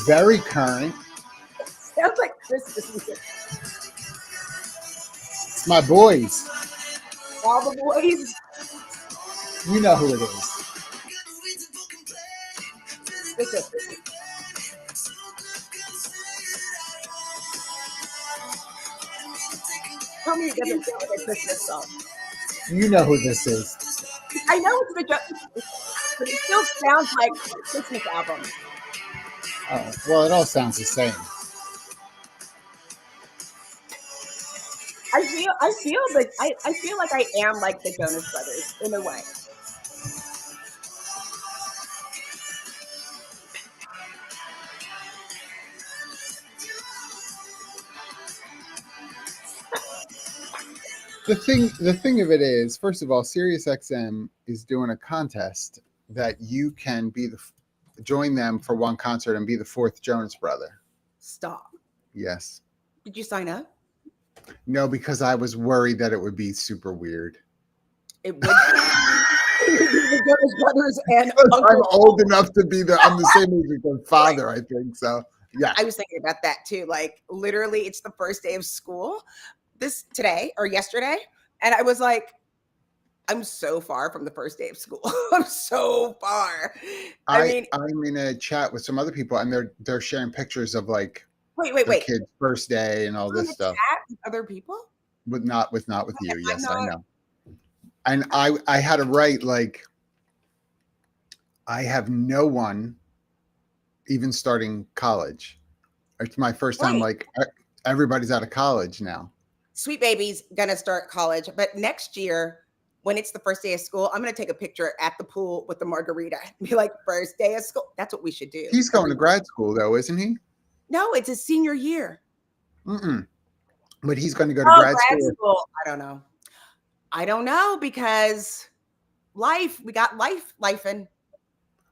Very current. Sounds like Christmas music. It's my boys. All the boys. You know who it is. Listen, tell me it doesn't sound like a Christmas song. You know who this is. I know it's the but it still sounds like a Christmas album. Oh, well, it all sounds the same. I feel like I am like the Jonas Brothers in a way. The thing of it is, first of all, SiriusXM is doing a contest that you can join them for one concert and be the fourth Jonas brother. Stop. Yes. Did you sign up? No, because I was worried that it would be super weird. It would be. The Jonas Brothers and I'm old enough to be I'm the same age as their father, I think. So yeah. I was thinking about that too. Like literally it's the first day of school today or yesterday. And I was like, I'm so far from the first day of school. I'm so far. I mean, I'm in a chat with some other people and they're sharing pictures of like wait. kids' first day and all this stuff. Chat with other people? Not with you. Yes, not, I know. And I had to write like I have no one even starting college. It's my first time. Like everybody's out of college now. Sweet Baby's gonna start college, but next year when it's the first day of school, I'm gonna take a picture at the pool with the margarita and be like, first day of school. That's what we should do. He's going to grad school though, isn't he? No, it's his senior year. But he's going to go to grad school. I don't know because we got life in.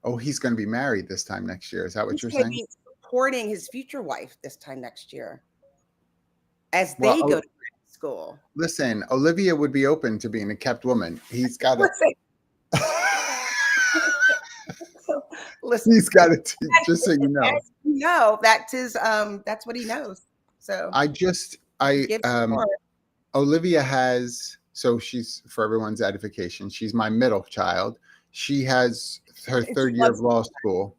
Oh, he's going to be married this time next year. Is that what you're saying? He's supporting his future wife this time next year as they go to grad school. Listen, Olivia would be open to being a kept woman. He's got to. Listen, he's got to just so you know. No, that's his. That's what he knows. So Olivia has. So she's, for everyone's edification, she's my middle child. She has her third year of law school.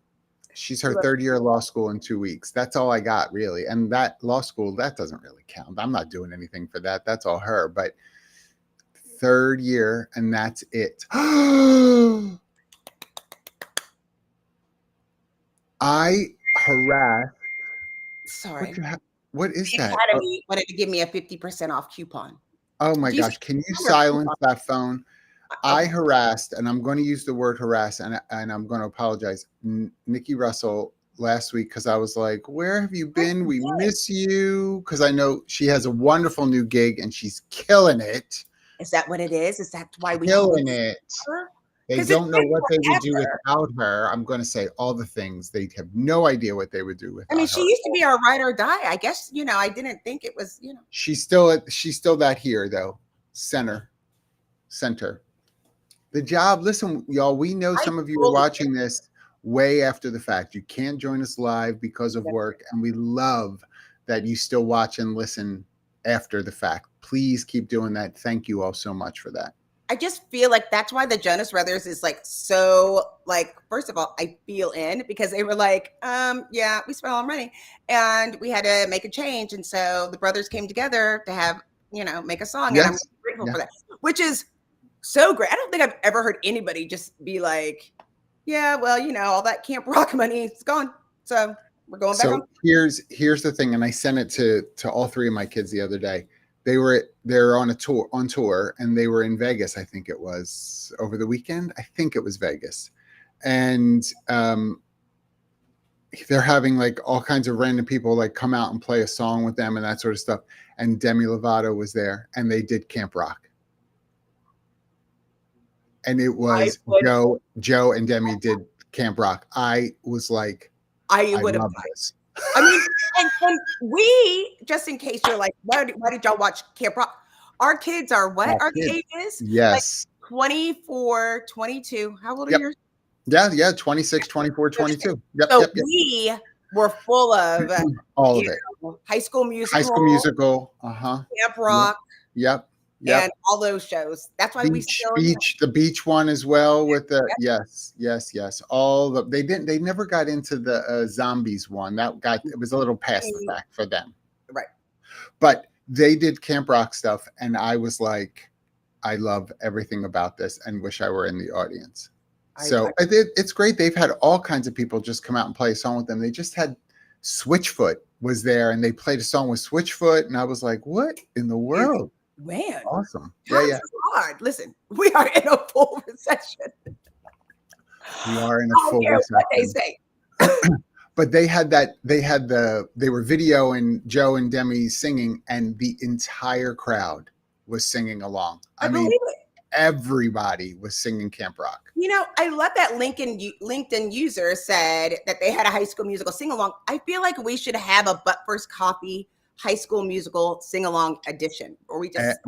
She's her third year of law school in 2 weeks. That's all I got, really. And that law school, that doesn't really count. I'm not doing anything for that. That's all her. But third year, and that's it. I harassed. Sorry. What is that? Academy wanted to give me a 50% off coupon. Oh my gosh. Can you silence that phone? I harassed, and I'm going to use the word harass, and I'm going to apologize, Nikki Russell last week because I was like, where have you been? We miss you. Because I know she has a wonderful new gig, and she's killing it. Is that what it is? Is that why we killing it? They don't know what they would do without her. I'm going to say all the things. They have no idea what they would do without her. I mean, she used to be our ride or die. I guess, I didn't think it was, She's still that here, though. Center. The job, listen, y'all, we know some of you are watching this way after the fact. You can't join us live because of work, and we love that you still watch and listen after the fact. Please keep doing that. Thank you all so much for that. I just feel like that's why the Jonas Brothers is like so like, first of all, I feel in because they were like, yeah, we spent all our money and we had to make a change. And so the brothers came together to have, make a song. Yes. And I'm grateful for that, which is so great. I don't think I've ever heard anybody just be like, yeah, well, all that Camp Rock money is gone. So we're going back on. Here's the thing. And I sent it to all three of my kids the other day. They're on tour, and they were in Vegas. I think it was over the weekend. I think it was Vegas. And they're having like all kinds of random people like come out and play a song with them and that sort of stuff. And Demi Lovato was there, and they did Camp Rock. And it was Joe and Demi did Camp Rock. I was like, I would have this. I mean, and we, just in case you're like, why did y'all watch Camp Rock? Our kids are what? Our ages? Yes. Like 24, 22. How old are yours? Yeah. 26, 24, 22. So we were full of All of it. High School Musical, High School Musical. Uh-huh. Camp Rock, Yep. and all those shows. That's why we still The beach one as well with the Yep. yes. All the they never got into the zombies one. It was a little past the fact for them. Right. But they did Camp Rock stuff, and I was like, I love everything about this and wish I were in the audience. It's great. They've had all kinds of people just come out and play a song with them. They just had Switchfoot was there, and they played a song with Switchfoot, and I was like, what in the world? Man, awesome. Yeah. Hard. Listen, we are in a full recession. We are in a full recession. What they say. But they were Video and Joe and Demi singing, and the entire crowd was singing along. I mean, everybody was singing Camp Rock. You know, I love that LinkedIn user said that they had a High School Musical sing along. I feel like we should have a But First Coffee High School Musical sing along edition, or we just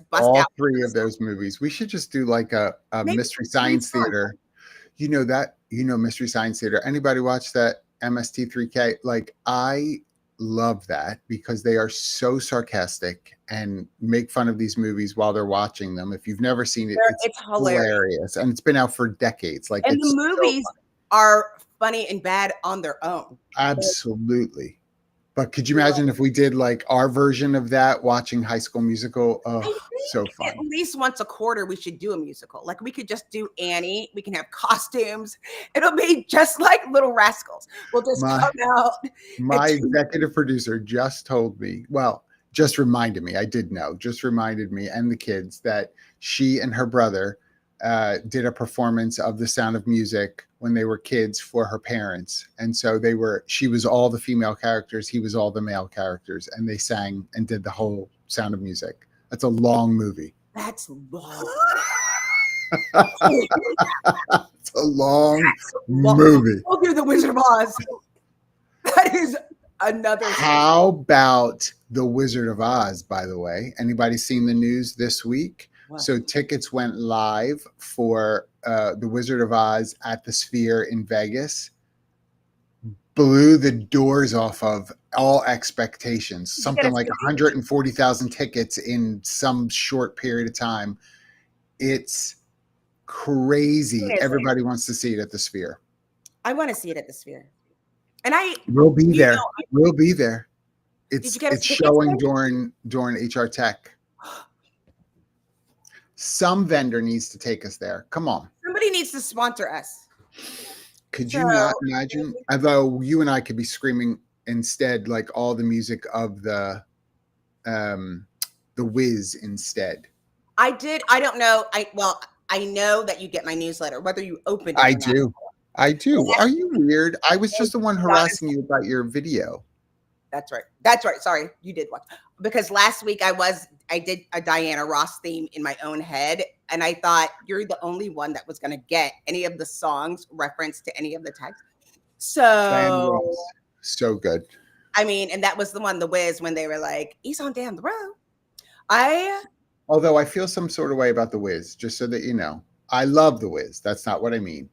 bust all out 3 of those movies. We should just do like a Mystery Science Theater. You know Mystery Science Theater. Anybody watch that MST3K? Like, I love that because they are so sarcastic and make fun of these movies while they're watching them. If you've never seen it, it's hilarious. And it's been out for decades. Like, and the movies are funny and bad on their own. Absolutely. But could you imagine if we did like our version of that, watching High School Musical? Oh, so fun. At least once a quarter, we should do a musical. Like, we could just do Annie. We can have costumes. It'll be just like Little Rascals. We'll just come out. My executive producer just told me, just reminded me, I did know, just reminded me and the kids that she and her brother did a performance of The Sound of Music when they were kids for her parents. And so she was all the female characters, he was all the male characters, and they sang and did the whole Sound of Music. That's a long movie. That's long. It's a long movie. We'll do The Wizard of Oz. That is another. How about The Wizard of Oz, by the way? Anybody seen the news this week? Wow. So tickets went live for The Wizard of Oz at the Sphere in Vegas. Blew the doors off of all expectations. Something like 140,000 tickets in some short period of time. It's crazy. Everybody wants to see it at the Sphere. I want to see it at the Sphere. And we'll be there. We'll be there. It's showing during HR Tech. Some vendor needs to take us there. Come on. Somebody needs to sponsor us. Could you not imagine? Although you and I could be screaming instead, like all the music of the Wiz instead. I don't know. I know that you get my newsletter, whether you open it. I do. Are you weird? I was just the one harassing you about your video. That's right. Sorry, you did watch. Because last week I did a Diana Ross theme in my own head, and I thought you're the only one that was going to get any of the songs referenced to any of the text. So good. I mean, and that was the one, the Wiz, when they were like, "He's on down the road." Although I feel some sort of way about the Wiz, just so that you know, I love the Wiz. That's not what I mean.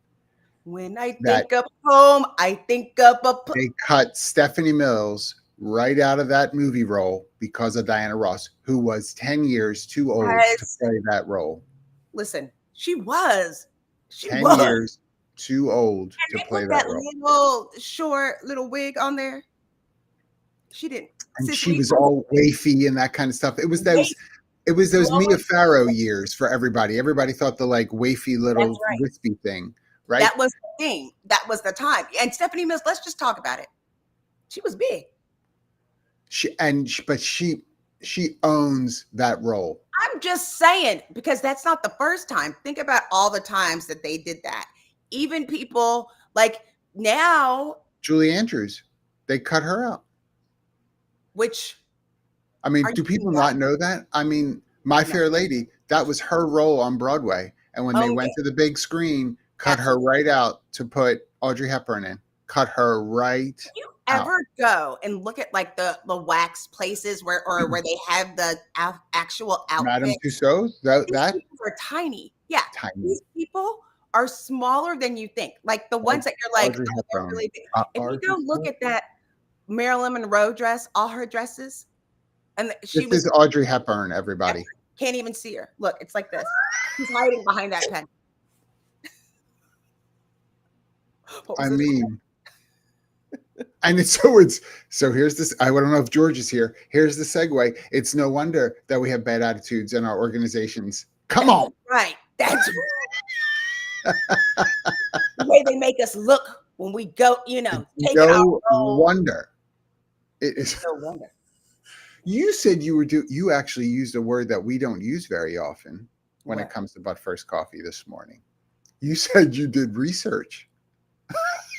When I think of home, I think of they cut Stephanie Mills right out of that movie role because of Diana Ross, who was 10 years too old to play that role. Listen, she was 10 years too old to play that role. Little short little wig on there. She didn't. And she was all wafy and that kind of stuff. It was those Mia Farrow years for everybody. Everybody thought the like wafy little wispy thing, right? That was the thing. That was the time. And Stephanie Mills, let's just talk about it. She was big. She owns that role. I'm just saying, because that's not the first time. Think about all the times that they did that. Even people like now. Julie Andrews, they cut her out. Do people not know that? I mean, My Fair Lady, that was her role on Broadway. And when they went to the big screen, cut her right out to put Audrey Hepburn in. Cut her right out. You ever go and look at like the wax places where they have the actual outfit? Madame Tussauds? That are tiny. Yeah. Tiny. These people are smaller than you think. Like the ones that you're like, Audrey oh, they're Hepburn. really big. If you Audrey go look at that Marilyn Monroe dress, all her dresses, and she This was is Audrey Hepburn, everybody. can't even see her. Look, it's like this. She's hiding behind that pen. I mean, and it's so here's this. I don't know if George is here. Here's the segue. It's no wonder that we have bad attitudes in our organizations. Come on. Right. That's the way they make us look when we go, take it No out. wonder. It is. No wonder. You said you actually used a word that we don't use very often when What? it comes to But First Coffee this morning. You said you did research.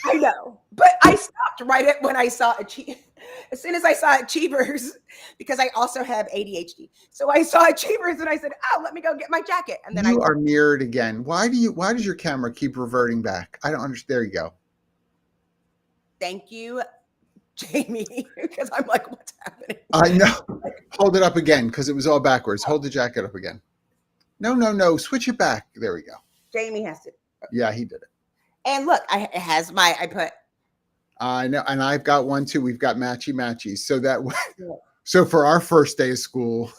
I know, but I stopped right at when I saw as soon as I saw Achievers, because I also have ADHD. So I saw Achievers and I said, "Oh, let me go get my jacket." And then You are mirrored again. Why does your camera keep reverting back? I don't understand. There you go. Thank you, Jamie, because I'm like, what's happening? I know. Hold it up again because it was all backwards. Hold the jacket up again. No. Switch it back. There we go. Jamie has to. Yeah, he did it. And look, I put. I know, and I've got one too. We've got matchy. So for our first day of school,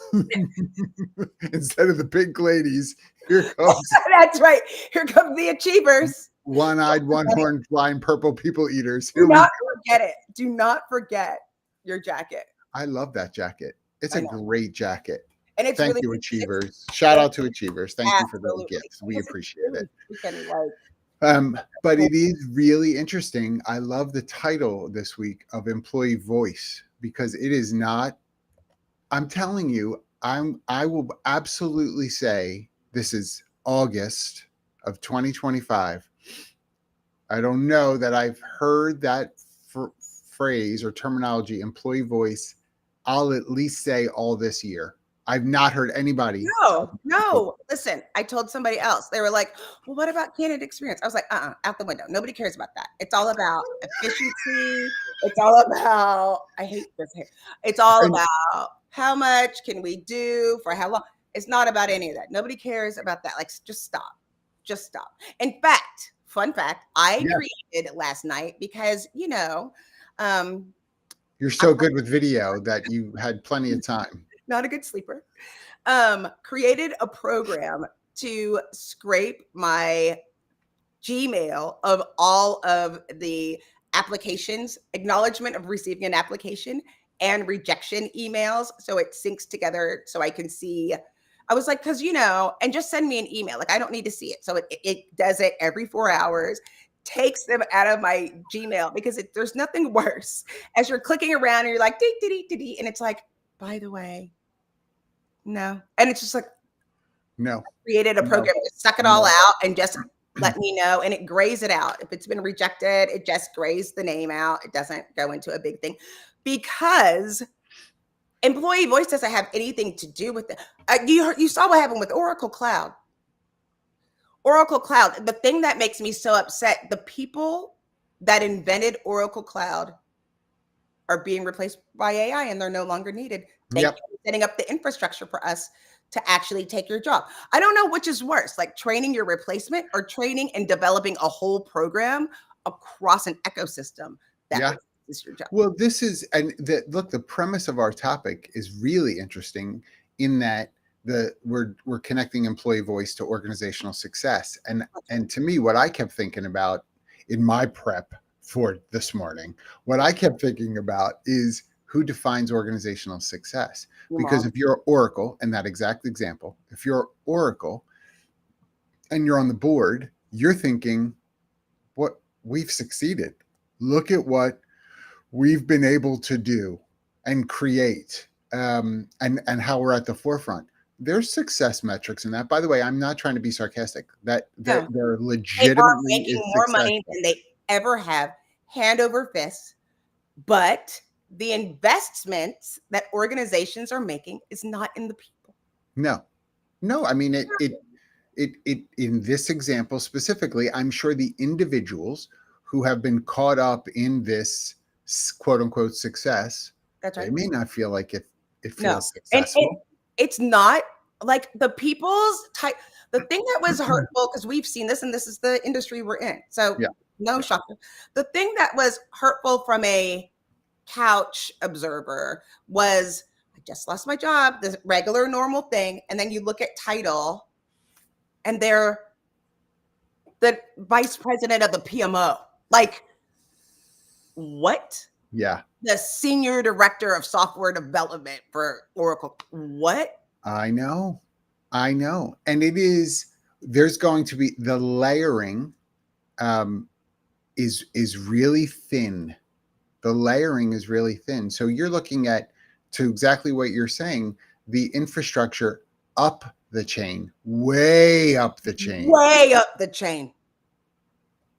instead of the pink ladies, here comes That's right. Here come the Achievers. one-eyed, one-horned, blind, purple people eaters. Do not forget it. Do not forget your jacket. I love that jacket. It's a great jacket. And it's Thank really you, Achievers. Shout out to Achievers. Thank you for those Absolutely. gifts. We appreciate it. Like, But it is really interesting. I love the title this week of Employee Voice because it is not. I'm telling you, I will absolutely say this is August of 2025. I don't know that I've heard that phrase or terminology, employee voice. I'll at least say all this year. I've not heard anybody. No. Listen, I told somebody else. They were like, well, what about candidate experience? I was like, out the window. Nobody cares about that. It's all about efficiency. It's all about, I hate this hair. It's all about how much can we do for how long? It's not about any of that. Nobody cares about that. Like, just stop. Just stop. In fact, fun fact, I created last night because, you're so good with video that you had plenty of time. Not a good sleeper, created a program to scrape my Gmail of all of the applications, acknowledgement of receiving an application and rejection emails. So it syncs together so I can see. I was like, because, and just send me an email. Like, I don't need to see it. So it does it every 4 hours, takes them out of my Gmail because there's nothing worse as you're clicking around and you're like, dee, and it's like, by the way, no. And it's just like, no. Created a program to suck it all out and just let me know. And it grays it out. If it's been rejected, it just grays the name out. It doesn't go into a big thing because employee voice doesn't have anything to do with it. You saw what happened with Oracle Cloud. Oracle Cloud, the thing that makes me so upset, the people that invented Oracle Cloud are being replaced by AI and they're no longer needed. Thank you for setting up the infrastructure for us to actually take your job. I don't know which is worse, like training your replacement or training and developing a whole program across an ecosystem that is your job. Well, the premise of our topic is really interesting in that we're connecting employee voice to organizational success. And to me, what I kept thinking about in my prep for this morning, what I kept thinking about is who defines organizational success. Because if you're Oracle, in that exact example, if you're Oracle and you're on the board, you're thinking, what we've succeeded. Look at what we've been able to do and create, and how we're at the forefront. There's success metrics in that. By the way, I'm not trying to be sarcastic. They're legitimately they are making more money than they ever have, hand over fist. But the investments that organizations are making is not in the people. No. I mean, it in this example specifically, I'm sure the individuals who have been caught up in this quote unquote success, that's right. They may not feel like it feels successful. And it's not like the people's type. The thing that was hurtful, because we've seen this, and this is the industry we're in, so Yeah. no shock. The thing that was hurtful from a couch observer was, I just lost my job, the regular normal thing, and then you look at title, and they're the vice president of the PMO. Like, what? Yeah. The senior director of software development for Oracle. What? I know. And there's going to be the layering is really thin. The layering is really thin. So you're looking at, to exactly what you're saying, the infrastructure up the chain, way up the chain. Way up the chain.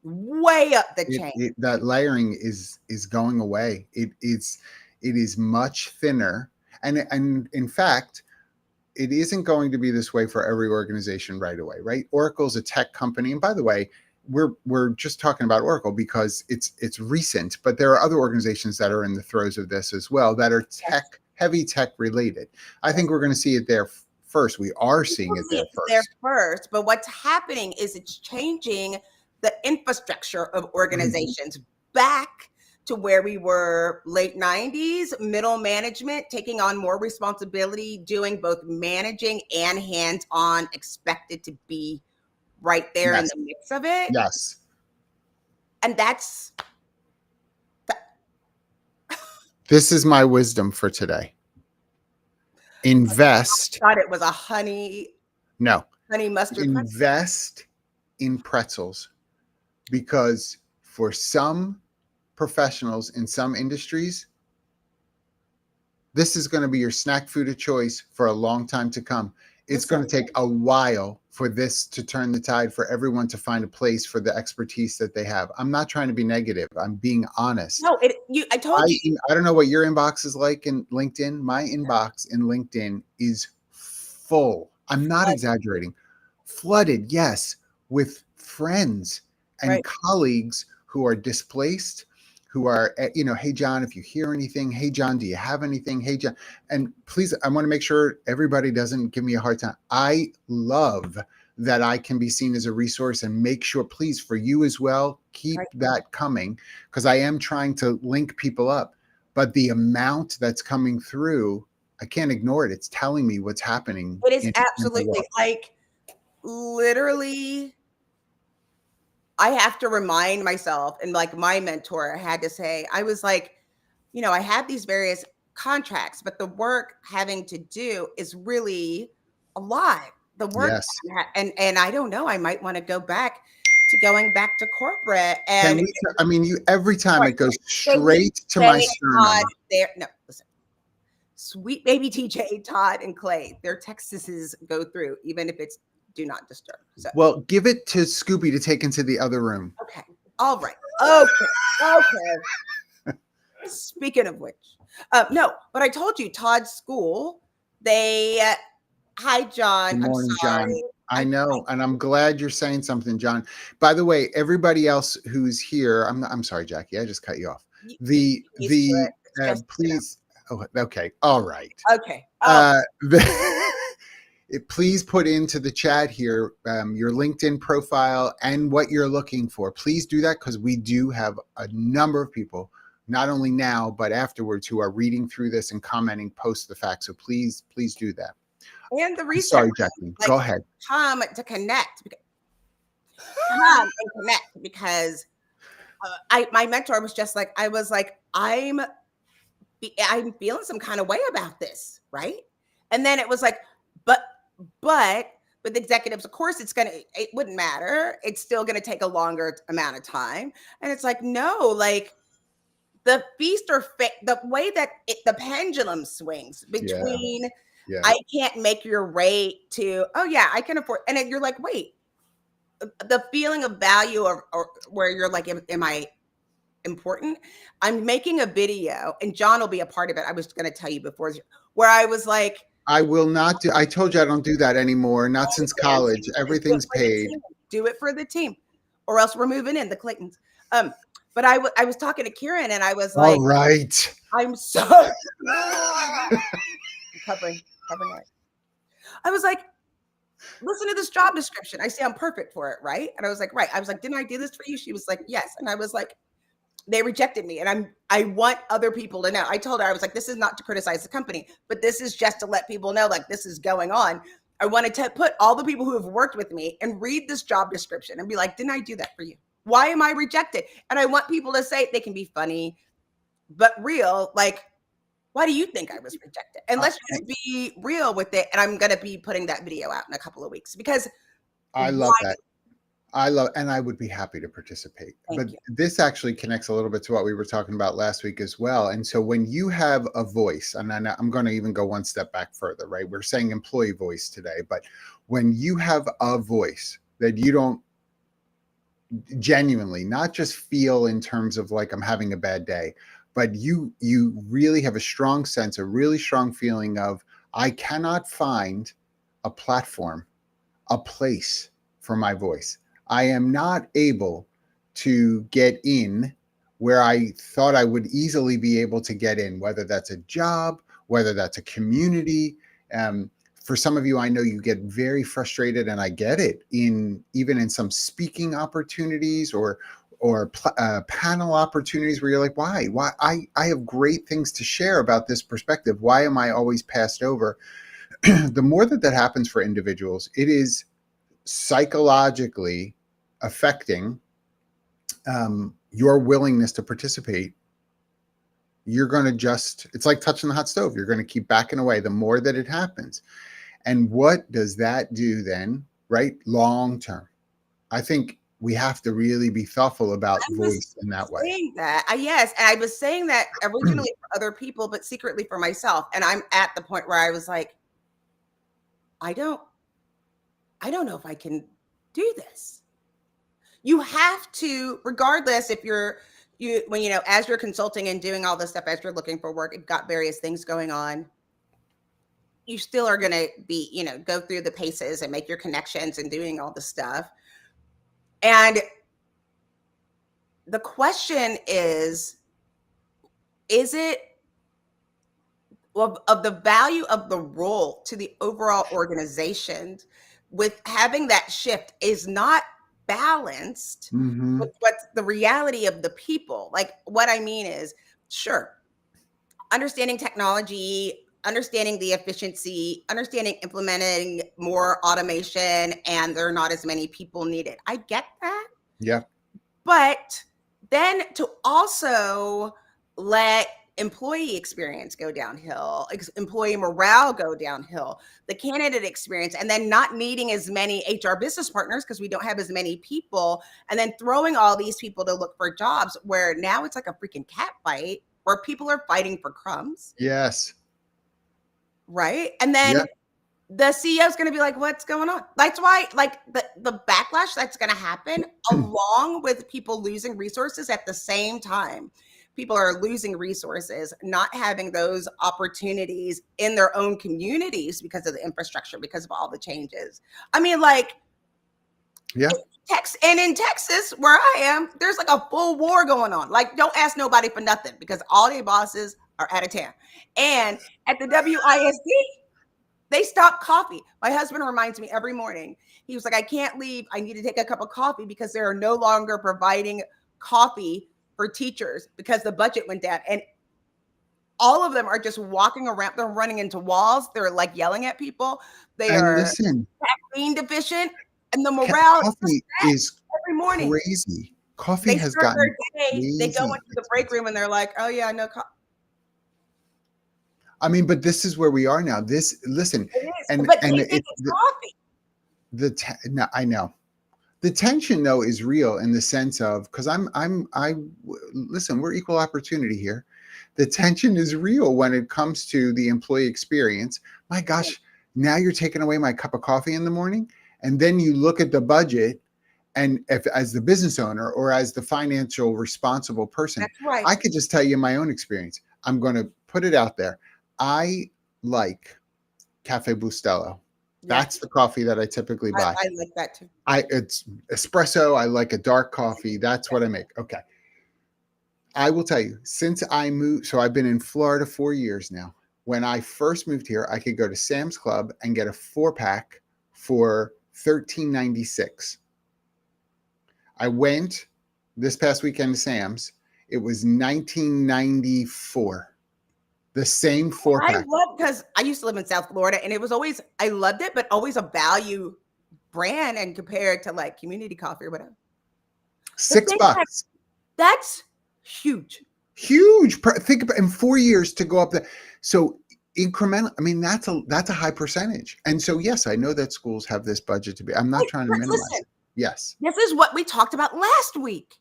Way up the chain. That layering is going away. It is much thinner. And in fact, it isn't going to be this way for every organization right away, right? Oracle's a tech company. And by the way, we're just talking about Oracle because it's recent, but there are other organizations that are in the throes of this as well that are heavy tech related. I think we're going to see it there first. We are seeing it there first. But what's happening is it's changing the infrastructure of organizations back to where we were late 90s, middle management, taking on more responsibility, doing both managing and hands-on, expected to be right there in the mix of it. Yes. And that's... This is my wisdom for today. Invest. I thought it was a honey mustard. Invest in pretzels, because for some professionals in some industries, this is going to be your snack food of choice for a long time to come. It's going to take a while for this to turn the tide, for everyone to find a place for the expertise that they have. I'm not trying to be negative. I'm being honest. No, I told you. I don't know what your inbox is like in LinkedIn. My inbox in LinkedIn is full. I'm not exaggerating. Flooded, yes, with friends and colleagues who are displaced, who are, hey, John, if you hear anything, hey, John, do you have anything? Hey, John. And please, I want to make sure everybody doesn't give me a hard time. I love that I can be seen as a resource, and make sure, please, for you as well, keep that coming, because I am trying to link people up. But the amount that's coming through, I can't ignore it. It's telling me what's happening. It is absolutely, like, literally, I have to remind myself, and like my mentor had to say, I was like, I have these various contracts, but the work having to do is really a lot. The work, and I don't know, I might want to go back to corporate. And every time it goes straight to my sternum. No, listen. Sweet baby TJ, Todd, and Clay, their texts go through, even if it's do not disturb. So. Well, give it to Scooby to take into the other room. Okay. All right. Okay. Speaking of which, no, but I told you, Todd's school, hi, John. Good morning, John. I know. And I'm glad you're saying something, John. By the way, everybody else who's here, I'm sorry, Jackie, I just cut you off. Please. Oh, okay. All right. Okay. Please put into the chat here your LinkedIn profile and what you're looking for. Please do that, because we do have a number of people, not only now, but afterwards, who are reading through this and commenting post the fact. So please do that. And the research. Sorry, Jackie. Go ahead. Come to connect. Because my mentor was just like, I was like, I'm feeling some kind of way about this, right? And then it was like, but with executives, of course, it wouldn't matter. It's still going to take a longer amount of time. And it's like, no, like the feast or the way that the pendulum swings between, I can't make your rate to, oh yeah, I can afford. And then you're like, wait, the feeling of value or where you're like, am I important? I'm making a video, and John will be a part of it. I was going to tell you before, where I was like, I will not do. I told you I don't do that anymore. Not since college. Everything's paid. Do it for the team, or else we're moving in the Claytons. But I was talking to Kieran, and I was like, all right. I'm so covering it. I was like, listen to this job description. I say I'm perfect for it, right? And I was like, right. I was like, didn't I do this for you? She was like, yes. And I was like, they rejected me. And I want other people to know. I told her, I was like, this is not to criticize the company, but this is just to let people know, like, this is going on. I wanted to put all the people who have worked with me and read this job description and be like, didn't I do that for you? Why am I rejected? And I want people to say, they can be funny, but real, like, why do you think I was rejected? And let's just be real with it. And I'm going to be putting that video out in a couple of weeks because I love that. And I would be happy to participate. But this actually connects a little bit to what we were talking about last week as well. And so when you have a voice, and I'm going to even go one step back further, right? We're saying employee voice today, but when you have a voice that you don't genuinely, not just feel in terms of like, I'm having a bad day, but you really have a strong sense, a really strong feeling of, I cannot find a platform, a place for my voice. I am not able to get in where I thought I would easily be able to get in, whether that's a job, whether that's a community. For some of you, I know you get very frustrated, and I get it, even in some speaking opportunities or panel opportunities where you're like, why I have great things to share about this perspective. Why am I always passed over? The more that happens for individuals, it is psychologically affecting your willingness to participate. You're going to it's like touching the hot stove. You're going to keep backing away the more that it happens. And what does that do then, right? Long term. I think we have to really be thoughtful about voice in that way. Yes. And I was saying that originally for other people, but secretly for myself. And I'm at the point where I was like, I don't know if I can do this. You have to, regardless if as you're consulting and doing all this stuff, as you're looking for work, you've got various things going on, you still are going to be, go through the paces and make your connections and doing all the stuff. And the question is it of the value of the role to the overall organization with having that shift is not balanced with what's the reality of the people. Like, what I mean is, sure, understanding technology, understanding the efficiency, understanding implementing more automation, and there are not as many people needed. I get that. Yeah. But then to also let employee experience go downhill, employee morale go downhill, the candidate experience, and then not needing as many HR business partners because we don't have as many people, and then throwing all these people to look for jobs where now it's like a freaking cat fight where people are fighting for crumbs. Yes. Right. And then the CEO is going to be like, what's going on? That's why, like, the backlash that's going to happen along with people losing resources at the same time. People are losing resources, not having those opportunities in their own communities because of the infrastructure, because of all the changes. I mean, like, in Texas, where I am, there's like a full war going on. Like, don't ask nobody for nothing because all their bosses are out of town. And at the WISD, they stopped coffee. My husband reminds me every morning. He was like, I can't leave. I need to take a cup of coffee because they are no longer providing coffee for teachers because the budget went down. And all of them are just walking around. They're running into walls. They're like yelling at people. They are caffeine deficient. And the morale is every morning. Crazy. Coffee has gotten crazy. They go into the break room and they're like, oh yeah, no coffee. I mean, but this is where we are now. Listen, I know the tension though is real in the sense of, because listen, we're equal opportunity here. The tension is real when it comes to the employee experience. My gosh, now you're taking away my cup of coffee in the morning, and then you look at the budget, and if as the business owner or as the financial responsible person, that's right. I could just tell you my own experience. I'm going to put it out there. I like Cafe Bustelo. That's the coffee that I typically buy. I like that too. It's espresso. I like a dark coffee. That's what I make. Okay. I will tell you, since I moved, so I've been in Florida 4 years now. when I first moved here, I could go to Sam's Club and get a 4-pack for $13.96. I went this past weekend to Sam's. It was $19.94. The same 4-pack. I love, because I used to live in South Florida, and it was always, I loved it, but always a value brand and compared to like Community Coffee or whatever. $6. That's huge. Huge. Think about in 4 years to go up there. So incremental. I mean, that's a high percentage. And so, yes, I know that schools have this budget to be. I'm not trying to minimize it. Yes. This is what we talked about last week.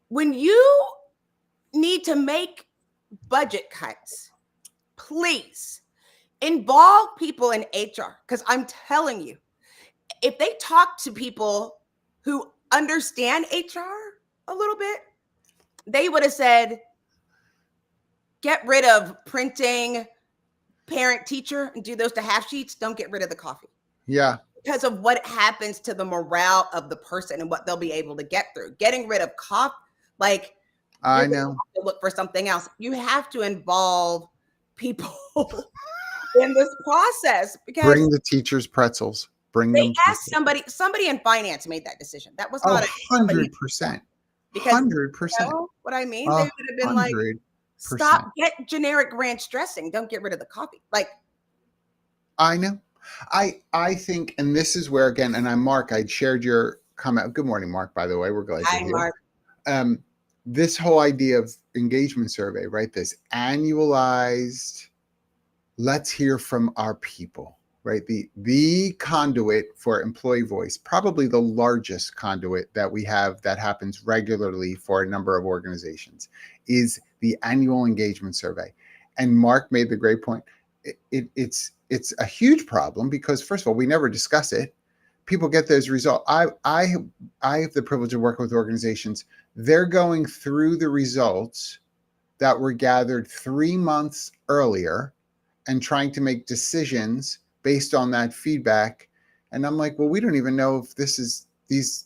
When you need to make budget cuts, please involve people in HR. Because I'm telling you, if they talk to people who understand HR a little bit, they would have said, get rid of printing, parent teacher, and do those to half sheets. Don't get rid of the coffee. Yeah. Because of what happens to the morale of the person and what they'll be able to get through. Getting rid of coffee, like, I know. Have to look for something else. You have to involve people in this process, because bring the teachers pretzels. Bring them. They asked somebody in finance made that decision. That was not 100%. 100%. You know what I mean? They would have been like, stop, get generic ranch dressing. Don't get rid of the coffee. Like, I know. I think, and this is where, again, and Mark, I'd shared your comment. Good morning, Mark, by the way. We're glad you're here. Mark. This whole idea of engagement survey, right? This annualized, let's hear from our people, right? The conduit for employee voice, probably the largest conduit that we have that happens regularly for a number of organizations, is the annual engagement survey. And Mark made the great point. It's a huge problem because, first of all, we never discuss it. People get those results. I have the privilege of working with organizations. They're going through the results that were gathered 3 months earlier and trying to make decisions based on that feedback. And I'm like, well, we don't even know if these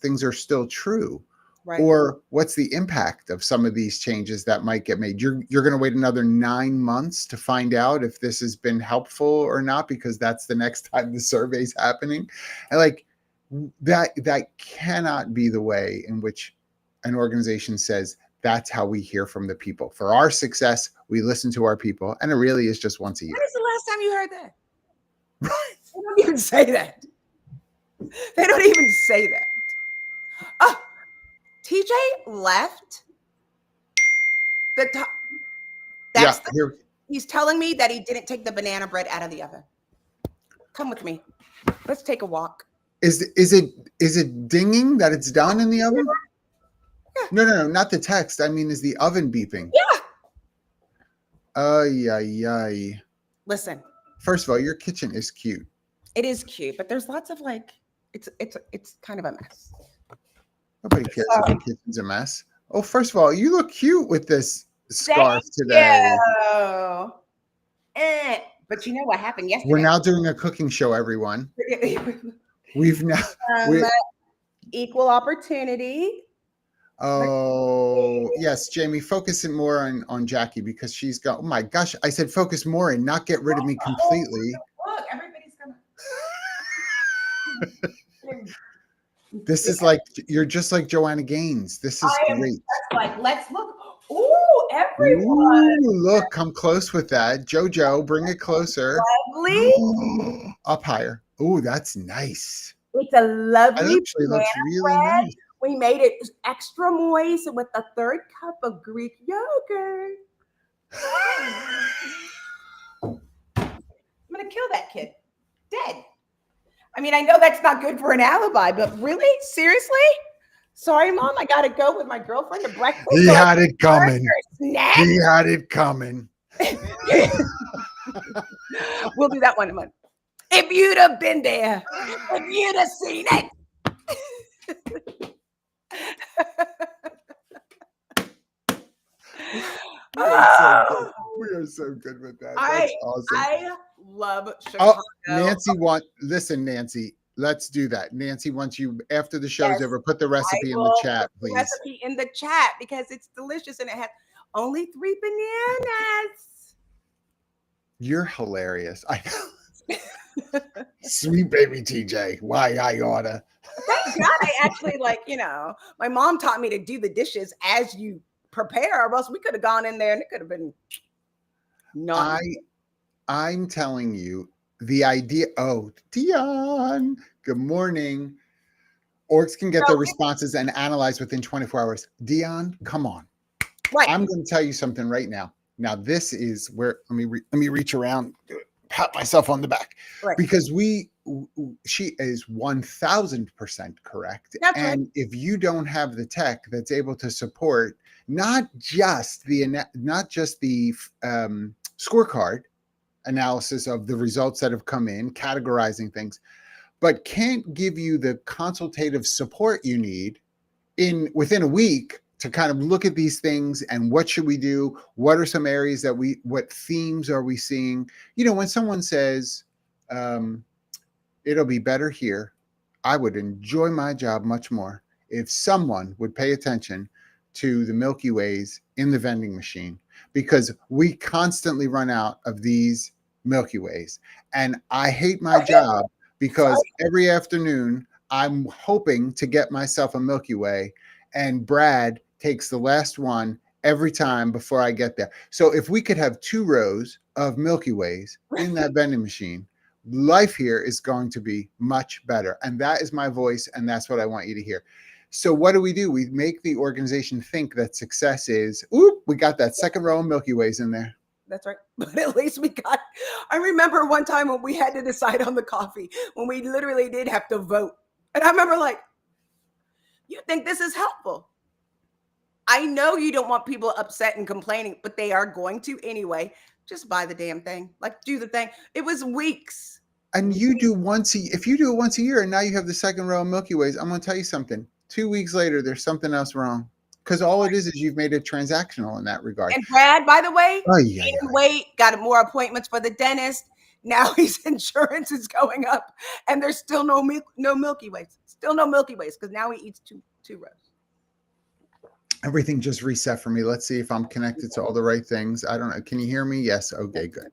things are still true. Right. Or what's the impact of some of these changes that might get made? You're going to wait another 9 months to find out if this has been helpful or not, because that's the next time the survey's happening. And like that cannot be the way in which an organization says, that's how we hear from the people. For our success, we listen to our people, and it really is just once a year. When is the last time you heard that? They don't even say that. They don't even say that. Oh, TJ left the top. That's he's telling me that he didn't take the banana bread out of the oven. Come with me. Let's take a walk. Is it dinging that it's done in the oven? Yeah. No, not the text. I mean, is the oven beeping? Yeah. Ay. Listen. First of all, your kitchen is cute. It is cute, but there's lots of it's kind of a mess. Nobody cares if the kitchen's a mess. Oh, first of all, you look cute with this scarf today. But you know what happened yesterday? We're now doing a cooking show, everyone. We've now equal opportunity. Oh, yes, Jamie, focus it more on Jackie, because she's got, oh my gosh, I said focus more and not get rid of me completely. Look, everybody's gonna. This is like, you're just like Joanna Gaines. This is great. Like, let's look. Ooh, everyone. Ooh, look, come close with that. Jojo, bring it closer. Lovely. Ooh, up higher. Ooh, that's nice. It's a lovely. It actually looks really nice. We made it extra moist with a 3rd cup of Greek yogurt. I'm going to kill that kid. Dead. I mean, I know that's not good for an alibi, but really? Seriously? Sorry, Mom. I got to go with my girlfriend to breakfast. He had it coming. He had it coming. We'll do that one a month. If you'd have been there, if you'd have seen it. We are so good with that. That's awesome. I love Chicago. Listen, Nancy, let's do that. Nancy wants you, after the show's over, put the recipe in the chat, please. Recipe in the chat, because it's delicious and it has only 3 bananas. You're hilarious. I know. Sweet baby TJ. Why I oughta. Thank God I actually my mom taught me to do the dishes as you prepare, or else we could have gone in there and it could have been not. I'm telling you the idea. Oh, Dion, good morning. Orgs can get their responses and analyze within 24 hours. Dion, come on. Right. I'm going to tell you something right now. Now, this is where let me reach around, pat myself on the back, Right. because she is 1000% correct. That's and right. if you don't have the tech that's able to support not just the scorecard analysis of the results that have come in, categorizing things, but can't give you the consultative support you need within a week to kind of look at these things and what should we do? What are some areas what themes are we seeing? When someone says, it'll be better here, I would enjoy my job much more if someone would pay attention to the Milky Ways in the vending machine, because we constantly run out of these Milky Ways. And I hate my job because every afternoon I'm hoping to get myself a Milky Way, and Brad takes the last one every time before I get there. So if we could have 2 rows of Milky Ways in that vending machine, life here is going to be much better. And that is my voice, and that's what I want you to hear. So what do? We make the organization think that success is, we got that second row of Milky Ways in there. That's right. But at least I remember one time when we had to decide on the coffee, when we literally did have to vote. And I remember you think this is helpful? I know you don't want people upset and complaining, but they are going to anyway. Just buy the damn thing. Do the thing. It was weeks. And if you do it once a year and now you have the second row of Milky Ways, I'm going to tell you something. 2 weeks later, there's something else wrong. Because all it is you've made it transactional in that regard. And Brad, by the way, got more appointments for the dentist. Now his insurance is going up, and there's still no Milky Ways. Still no Milky Ways, because now he eats two rows. Everything just reset for me. Let's see if I'm connected to all the right things. I don't know. Can you hear me? Yes. Okay, good.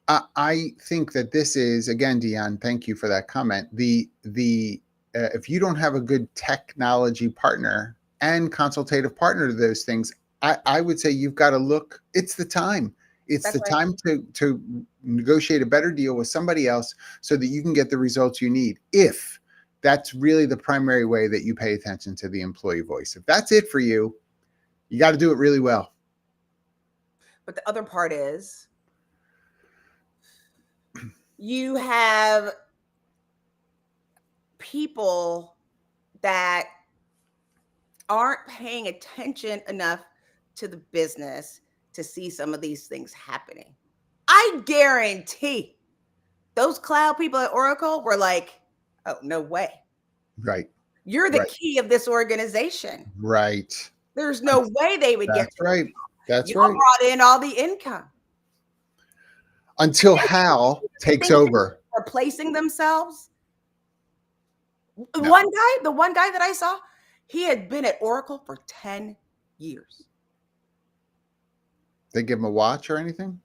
I think that this is, again, Dion, thank you for that comment. If you don't have a good technology partner and consultative partner to those things, I would say you've got to look. It's the time. It's the time to negotiate a better deal with somebody else so that you can get the results you need. If that's really the primary way that you pay attention to the employee voice. If that's it for you, you got to do it really well. But the other part is you have people that aren't paying attention enough to the business to see some of these things happening. I guarantee those cloud people at Oracle were like, oh, no way. Right. You're the key of this organization. Right. There's no way they would get. That's right. That's right. Brought in all the income. Until Hal takes over. Replacing themselves. No. The one guy that I saw, he had been at Oracle for 10 years. They give him a watch or anything?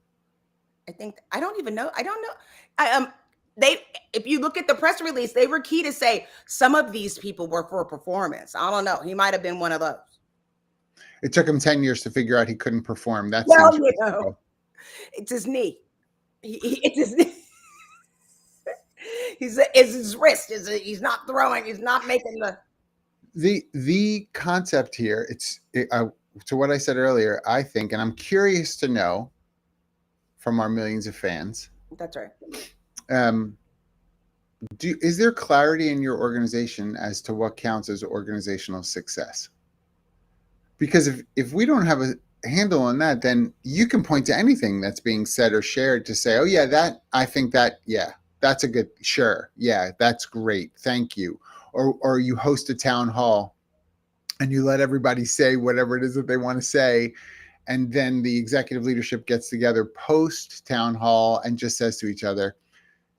I don't even know. I don't know. If you look at the press release, they were key to say some of these people were for performance. I don't know. He might have been one of those. It took him 10 years to figure out he couldn't perform. That's it's his knee. It's his knee. It's his wrist. He's not throwing. He's not making the concept here. To what I said earlier, I think, and I'm curious to know from our millions of fans. That's right. Is there clarity in your organization as to what counts as organizational success? Because if we don't have a handle on that, then you can point to anything that's being said or shared to say, oh yeah, that's a good, sure. Yeah, that's great. Thank you. Or you host a town hall and you let everybody say whatever it is that they want to say. And then the executive leadership gets together post town hall and just says to each other,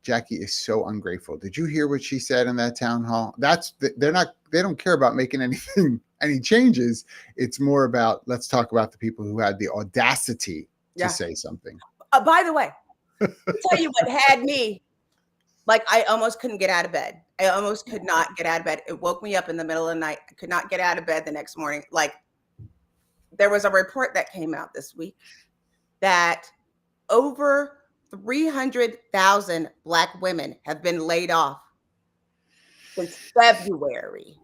Jackie is so ungrateful. Did you hear what she said in that town hall? They don't care about making any changes. It's more about, let's talk about the people who had the audacity to say something. By the way, I'll tell you what had me, like, I almost couldn't get out of bed. I almost could not get out of bed. It woke me up in the middle of the night. I could not get out of bed the next morning. Like, there was a report that came out this week that over 300,000 Black women have been laid off since February.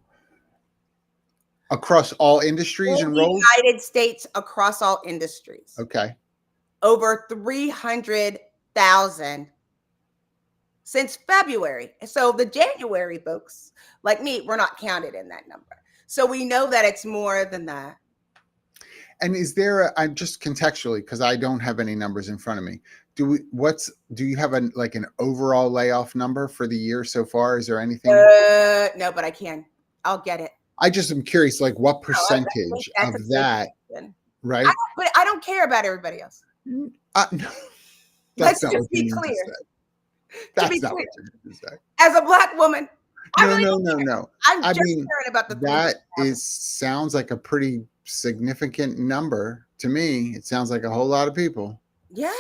Across all industries In and the roles? United States, across all industries. Okay. Over 300,000 since February. So the January folks, like me, we're not counted in that number. So we know that it's more than that. And is there I'm just contextually, because I don't have any numbers in front of me. Do you have an overall layoff number for the year so far? Is there anything? No, but I can. I'll get it. I just am curious, like what percentage that's of a good that, question. right? But I don't care about everybody else. No, Let's not just what you be mean to clear. say. That's not clear. what you mean to say. As a Black woman, I really don't care. No. I'm I just mean, caring about the that 300,000. sounds like a pretty significant number to me. It sounds like a whole lot of people. Yeah.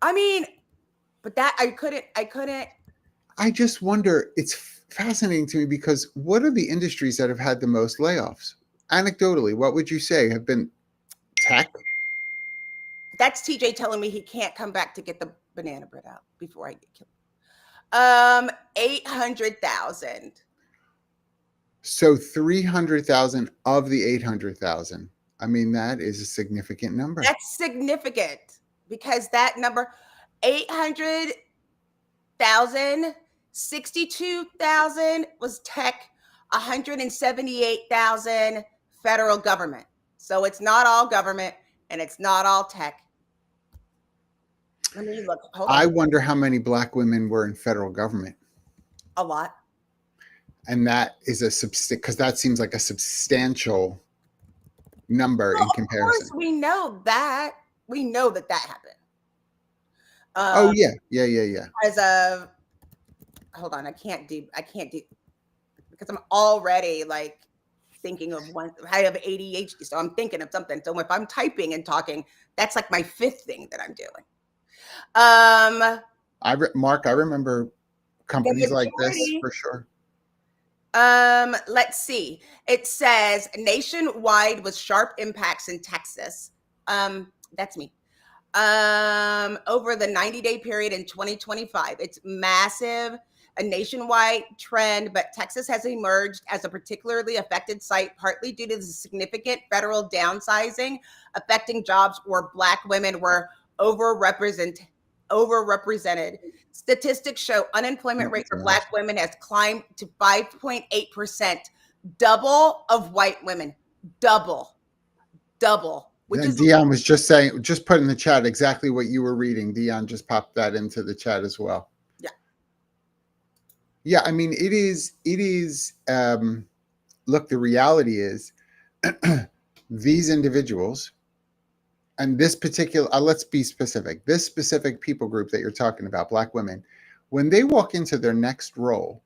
I mean, but that I couldn't. I just wonder, it's fascinating to me because what are the industries that have had the most layoffs? Anecdotally, what would you say have been tech? That's TJ telling me he can't come back to get the banana bread out before I get killed. 800,000. So 300,000 of the 800,000. I mean, that is a significant number. That's significant because that number, 800,000, 62,000 was tech, 178,000 federal government. So it's not all government and it's not all tech. Let me look. Hold on. I wonder how many Black women were in federal government. A lot. And that is because that seems like a substantial number in comparison. Of course, we know that. We know that happened. Oh yeah. As of, hold on, I can't do because I'm already like thinking of one. I have ADHD, so I'm thinking of something. So if I'm typing and talking, that's like my fifth thing that I'm doing. Mark, I remember companies like this for sure. Let's see. It says nationwide with sharp impacts in Texas. That's me. Over the 90-day period in 2025. It's massive, a nationwide trend, but Texas has emerged as a particularly affected site, partly due to the significant federal downsizing affecting jobs where Black women were overrepresented. Statistics show unemployment rate for Black women has climbed to 5.8%, double of white women. Double. And Dion was just put in the chat exactly what you were reading. Dion just popped that into the chat as well. Yeah. I mean, it is, look, the reality is these individuals and this particular, let's be specific, this specific people group that you're talking about, Black women, when they walk into their next role,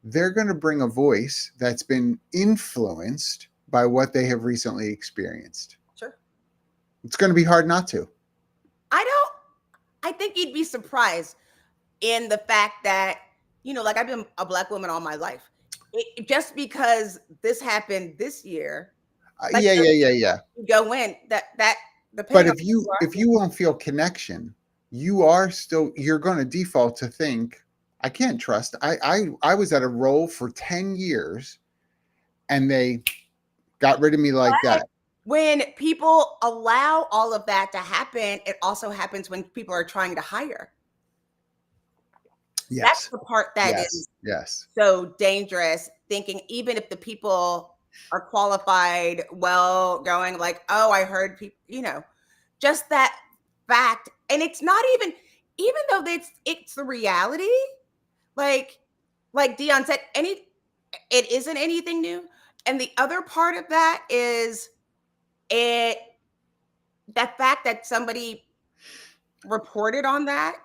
they're going to bring a voice that's been influenced by what they have recently experienced. Sure. It's going to be hard not to. I think you'd be surprised in the fact that, like I've been a Black woman all my life. Just because this happened this year. Yeah. You go in that. But if you won't feel connection, you're going to default to think, I can't trust. I was at a role for 10 years and they got rid of me like that. When people allow all of that to happen, it also happens when people are trying to hire. Yes. That's the part that is so dangerous, thinking even if the people are qualified, well going, like, oh, I heard people, just that fact. And it's not even though it's the reality, like Dion said, it isn't anything new. And the other part of that is that fact that somebody reported on that,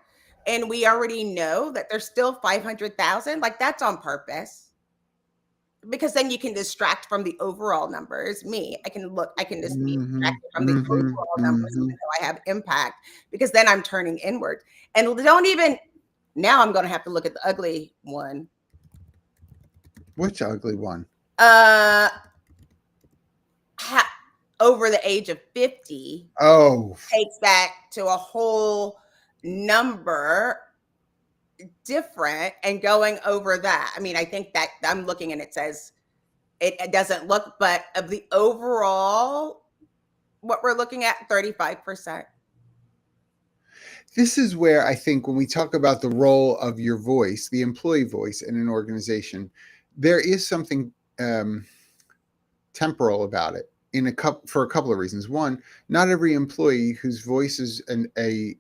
and we already know that there's still 500,000, like that's on purpose. because then you can distract from the overall numbers. I can just be Mhm, distracted from the mhm, overall numbers, even mhm. though I have impact, because then I'm turning inward. And don't even, now I'm going to have to look at the ugly one. Which ugly one? Uh, over the age of 50 Oh, takes that to a whole number different, and going over that. I mean, I think that I'm looking and it says it doesn't look, but of the overall, what we're looking at, 35%. this is where I think when we talk about the role of your voice, the employee voice in an organization, there is something temporal about it for a couple of reasons. One, not every employee whose voice is a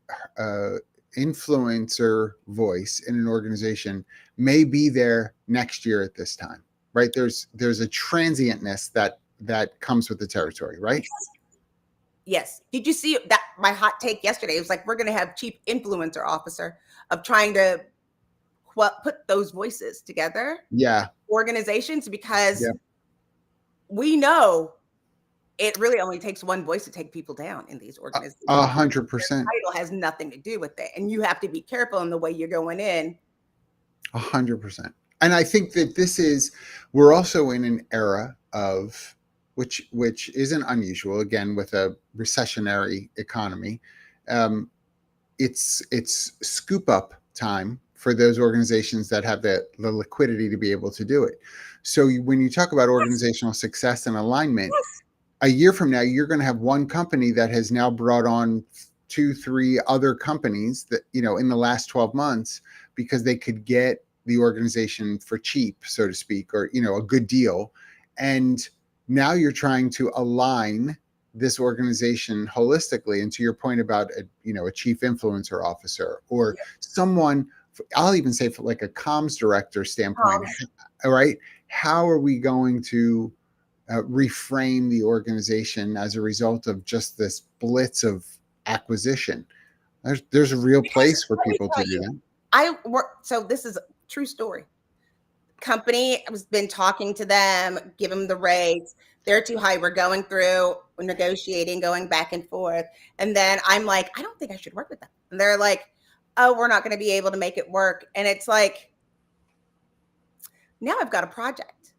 influencer voice in an organization may be there next year at this time, right? There's a transientness that comes with the territory, right? Yes. Did you see that my hot take yesterday? It was like, we're going to have chief influencer officer, of trying to put those voices together, Yeah, organizations, because yeah, we know it really only takes one voice to take people down in these organizations. 100%. Title has nothing to do with it, and you have to be careful in the way you're going in. 100%. And I think that we're also in an era of which isn't unusual. Again, with a recessionary economy, it's scoop up time for those organizations that have the liquidity to be able to do it. So when you talk about organizational success and alignment, a year from now, you're going to have one company that has now brought on 2-3 other companies that, in the last 12 months, because they could get the organization for cheap, so to speak, or, a good deal. And now you're trying to align this organization holistically. And to your point about a chief influencer officer, or someone, I'll even say for like a comms director standpoint, right? How are we going to reframe the organization as a result of just this blitz of acquisition? There's a real place for people to do that. So this is a true story. Company, I've been talking to them, give them the rates. They're too high. We're going through negotiating, going back and forth. And then I'm like, I don't think I should work with them. And they're like, oh, we're not going to be able to make it work. And it's like, now I've got a project.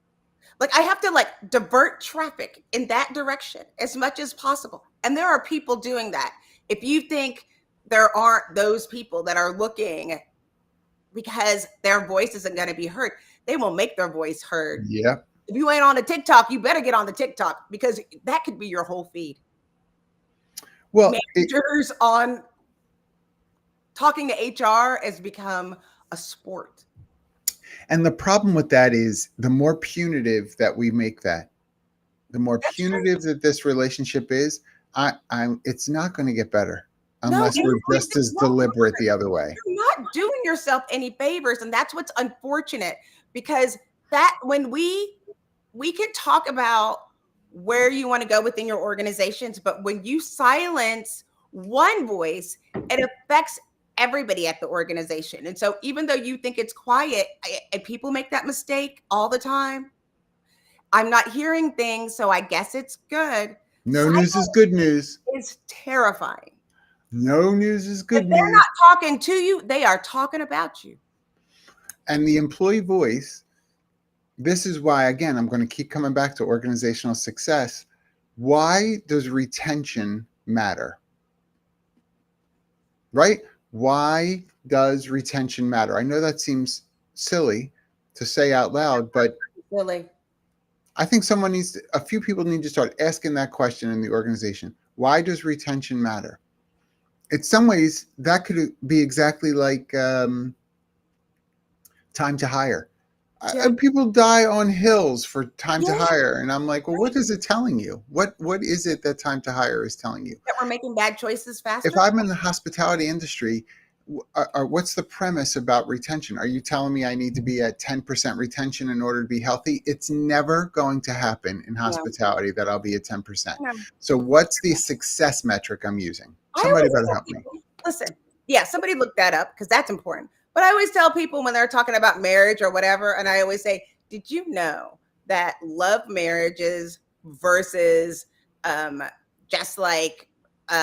Like, I have to divert traffic in that direction as much as possible. And there are people doing that. If you think there aren't those people that are looking because their voice isn't going to be heard, they will make their voice heard. Yeah. If you ain't on the TikTok, you better get on the TikTok, because that could be your whole feed. Well, managers on talking to HR has become a sport. And the problem with that is, the more punitive that we make that, the more punitive that this relationship is, it's not going to get better unless we're just as deliberate the other way. You're not doing yourself any favors. And that's what's unfortunate, because that when we can talk about where you want to go within your organizations, but when you silence one voice, it affects everybody at the organization. And so even though you think it's quiet, and people make that mistake all the time, I'm not hearing things, so I guess it's good. No news is good news. It's terrifying. No news is good news. They're not talking to you, they are talking about you. And the employee voice, this is why, again, I'm going to keep coming back to organizational success. Why does retention matter? Right? Why does retention matter? I know that seems silly to say out loud, but really, I think a few people need to start asking that question in the organization. Why does retention matter? In some ways, that could be exactly like time to hire. People die on hills for time to hire. And I'm like, well, what is it telling you? What is it that time to hire is telling you? That we're making bad choices faster? If I'm in the hospitality industry, what's the premise about retention? Are you telling me I need to be at 10% retention in order to be healthy? It's never going to happen in hospitality that I'll be at 10%. No. So what's the success metric I'm using? Somebody better help me. Listen, somebody look that up, because that's important. But I always tell people when they're talking about marriage or whatever, and I always say, did you know that love marriages versus just like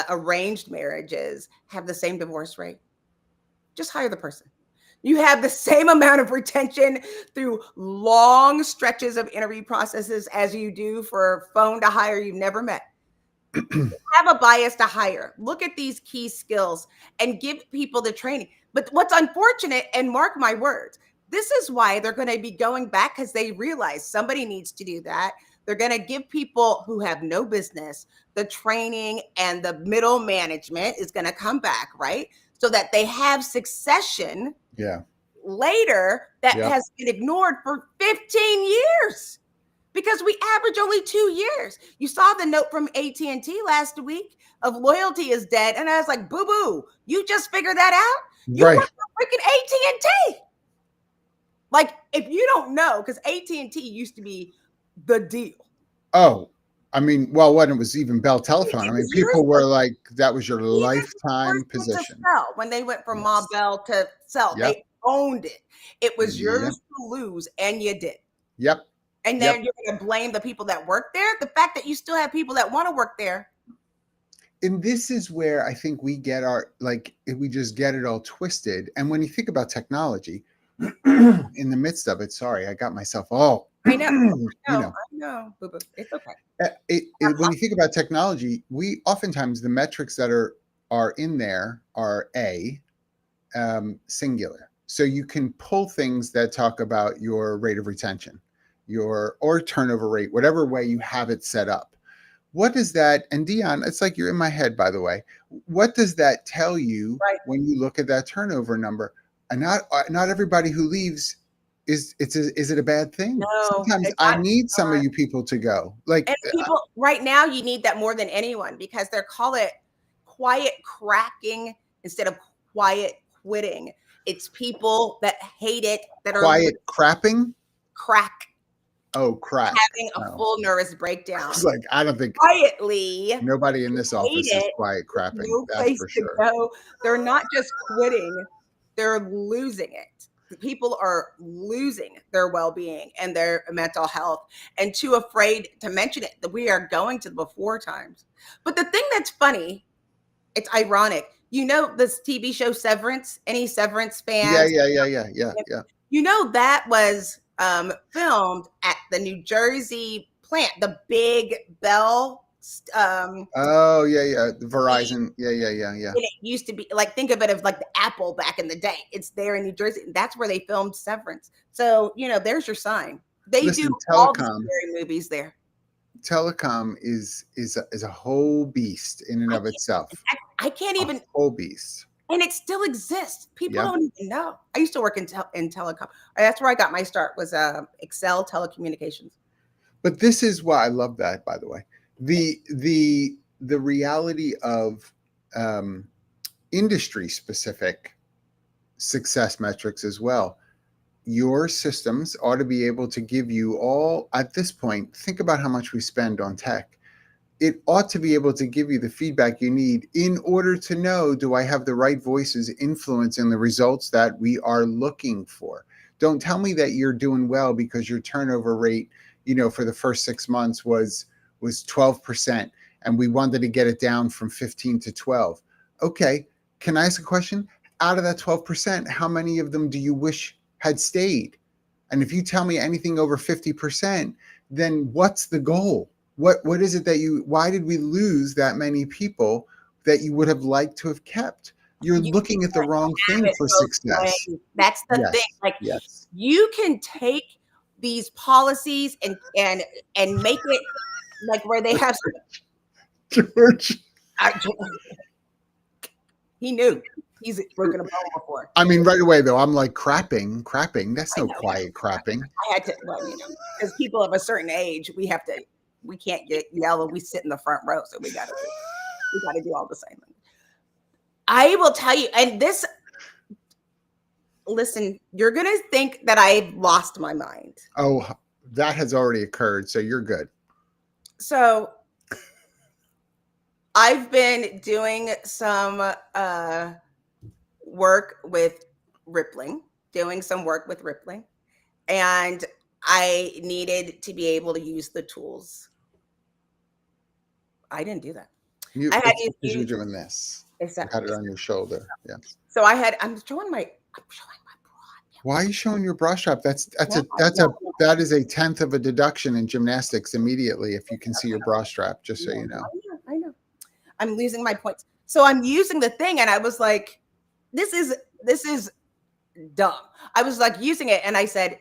arranged marriages have the same divorce rate. Just hire the person. You have the same amount of retention through long stretches of interview processes as you do for phone to hire you've never met. Have a bias to hire. Look at these key skills and give people the training. But what's unfortunate, and mark my words, this is why they're going to be going back, because they realize somebody needs to do that. They're going to give people who have no business the training, and the middle management is going to come back, right? So that they have succession later that has been ignored for 15 years because we average only 2 years. You saw the note from AT&T last week of loyalty is dead. And I was like, boo-boo, you just figured that out? You work for freaking AT&T. Like, if you don't know, because AT&T used to be the deal. Oh, I mean, well, when it was even Bell Telephone, I mean, people were like, that was your lifetime position. When they went from Ma Bell to Cell, they owned it. It was yours to lose, and you did. Yep. And then you're going to blame the people that work there. The fact that you still have people that want to work there. And this is where I think we get we just get it all twisted. And when you think about technology, in the midst of it, sorry, I got myself all. I know. It's okay. When you think about technology, we oftentimes the metrics that are in there are singular. So you can pull things that talk about your rate of retention, or turnover rate, whatever way you have it set up. What does that, and Dion, it's like you're in my head, by the way. What does that tell you when you look at that turnover number? And not everybody who leaves is it a bad thing? No, sometimes I need some of you people to go. Like, and people right now, you need that more than anyone, because they call it quiet cracking instead of quiet quitting. It's people that hate it, that are quiet crapping. Crack. Oh, crack. Having a full nervous breakdown. I was like, I don't think quietly. Nobody in this office is quiet crapping. No that's for sure. Go. They're not just quitting, they're losing it. People are losing their well-being and their mental health, and too afraid to mention it, that we are going to the before times. But the thing that's funny, it's ironic. You know this TV show Severance? Any Severance fans? Yeah. You know that was filmed at the New Jersey plant, the big Bell. The Verizon. Yeah. And it used to be like, think of it as like the Apple back in the day. It's there in New Jersey. That's where they filmed Severance. So, there's your sign. They do all the scary movies there. Telecom is a whole beast in and of itself. I can't even. Whole beast. And it still exists. People don't even know. I used to work in telecom. That's where I got my start, was Excel Telecommunications. But this is why I love that, by the way. The reality of industry specific success metrics as well. Your systems ought to be able to give you all, at this point, think about how much we spend on tech. It ought to be able to give you the feedback you need in order to know, do I have the right voices influencing the results that we are looking for? Don't tell me that you're doing well because your turnover rate, for the first 6 months was 12%, and we wanted to get it down from 15 to 12. Okay, can I ask a question? Out of that 12%, how many of them do you wish had stayed? And if you tell me anything over 50%, then what's the goal? What is it why did we lose that many people that you would have liked to have kept? You're looking at the wrong thing for success. That's the thing. Like, you can take these policies and make it like where they have George. He knew. He's broken a bone before. I mean, right away though, I'm like, crapping. That's no quiet crapping. I had to, because people of a certain age, we can't get yell, and we sit in the front row, so we gotta do all the same thing. I will tell you, and this, listen, you're gonna think that I've lost my mind. Oh, that has already occurred, so you're good. So I've been doing some work with Rippling, and I needed to be able to use the tools. I didn't do that. I had It's to because you're use doing this. You exactly. had it on your shoulder. Yes. So I'm showing my bra. Why are you showing your bra strap? No, no, that is a tenth of a deduction in gymnastics immediately if you can see your bra strap, just so no, you know. I know. I'm losing my points. So I'm using the thing, and I was like, this is dumb. I was like using it, and I said,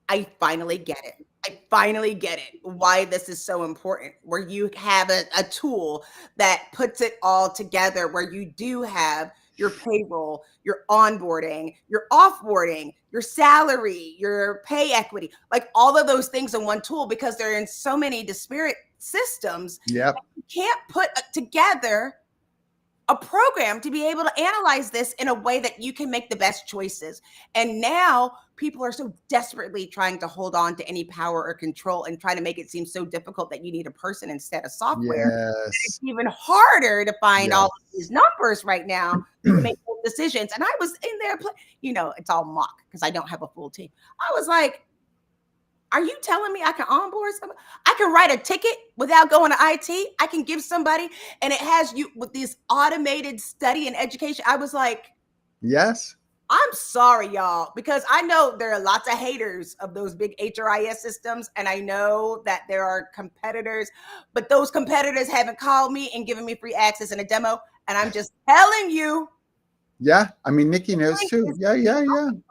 I finally get it. I finally get it why this is so important, where you have a tool that puts it all together, where you do have your payroll, your onboarding, your offboarding, your salary, your pay equity, like all of those things in one tool, because they're in so many disparate systems. Yep. You can't put together a program to be able to analyze this in a way that you can make the best choices. And now people are so desperately trying to hold on to any power or control and try to make it seem so difficult that you need a person instead of software. It's Yes. even harder to find all Yes. of these numbers right now to make those decisions. And I was in there, it's all mock because I don't have a full team. I was like, are you telling me I can onboard somebody? I can write a ticket without going to IT. I can give somebody, and it has you with this automated study and education. I was like, Yes. I'm sorry, y'all, because I know there are lots of haters of those big HRIS systems, and I know that there are competitors, but those competitors haven't called me and given me free access and a demo. And I'm just telling you, Yeah. I mean, Nikki knows too. Yeah.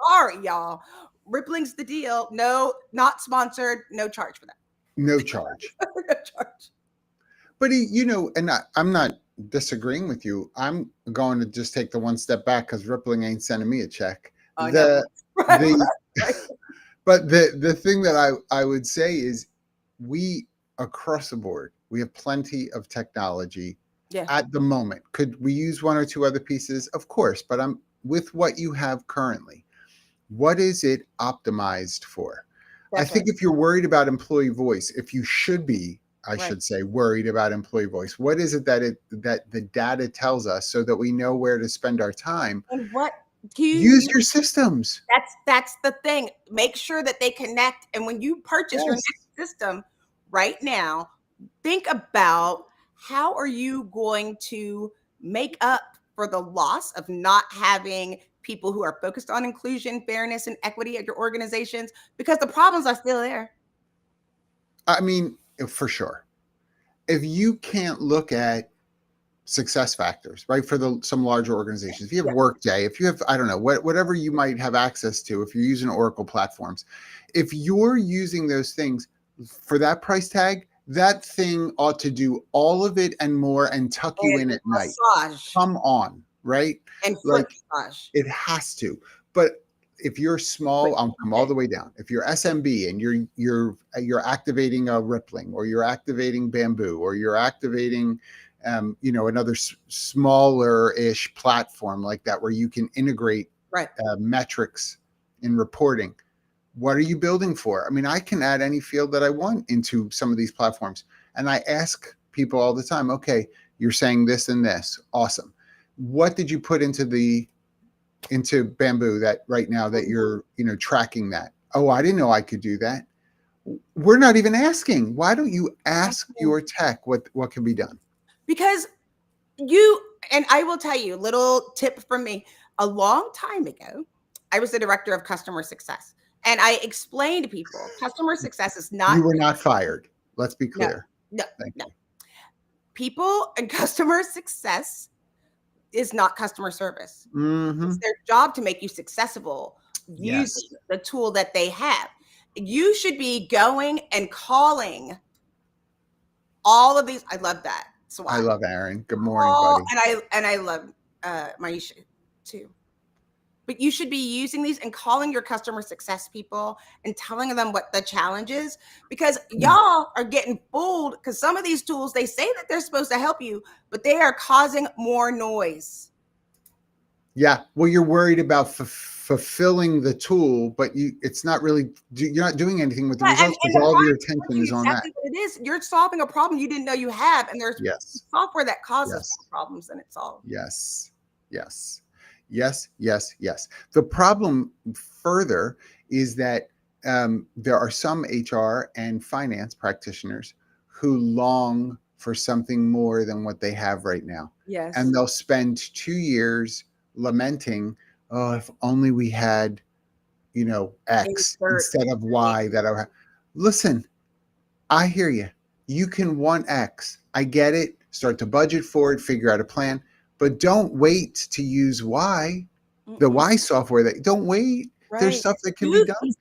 sorry, y'all. Rippling's the deal. No, not sponsored. No charge for that. No charge. No charge. But and I'm not disagreeing with you. I'm going to just take the one step back because Rippling ain't sending me a check. Oh, no. The but the thing that I would say is we across the board, we have plenty of technology at the moment. Could we use one or two other pieces? Of course, but I'm with what you have currently. What is it optimized for? I think if you're worried about employee voice, if you should be, I should say, worried about employee voice, what is it that the data tells us so that we know where to spend our time? And what do you use your systems? That's the thing. Make sure that they connect. And when you purchase your next system right now, think about how are you going to make up for the loss of not having people who are focused on inclusion, fairness, and equity at your organizations, because the problems are still there. I mean, for sure. If you can't look at success factors, right, for some larger organizations, if you have Workday, if you have, I don't know, whatever you might have access to, if you're using Oracle platforms, if you're using those things for that price tag, that thing ought to do all of it and more and tuck you in at night. Come on, right? And like it has to. But if you're small, I'll come all the way down. If you're SMB and you're activating a Rippling, or you're activating Bamboo, or you're activating another smaller-ish platform like that where you can integrate metrics in reporting, what are you building for? I mean, I can add any field that I want into some of these platforms. And I ask people all the time, okay, you're saying this and this. Awesome. What did you put into Bamboo that right now that you're, tracking that? Oh, I didn't know I could do that. We're not even asking. Why don't you ask your tech what can be done? Because and I will tell you, little tip from me, a long time ago, I was the director of customer success. And I explained to people, customer success is not. You were not fired. Let's be clear. No. People and customer success is not customer service. It's their job to make you successful using the tool that they have. You should be going and calling all of these. I love that. So I love Aaron. Good morning, buddy. And I love Maisha too. But you should be using these and calling your customer success people and telling them what the challenge is, because y'all are getting fooled, because some of these tools, they say that they're supposed to help you, but they are causing more noise. Yeah. Well, you're worried about fulfilling the tool, but it's not really, you're not doing anything with the results because all of your attention is on that. What it is, you're solving a problem you didn't know you have, and there's software that causes problems and it's solved. Yes. Yes, yes, yes. The problem further is that there are some HR and finance practitioners who long for something more than what they have right now. Yes. And they'll spend 2 years lamenting, oh, if only we had, X Insert. instead of Y that I have. Listen, I hear you. You can want X. I get it. Start to budget for it, figure out a plan, but don't wait to use Y, the Mm-mm. Y software. That don't wait. There's Right. stuff that can be Use done. these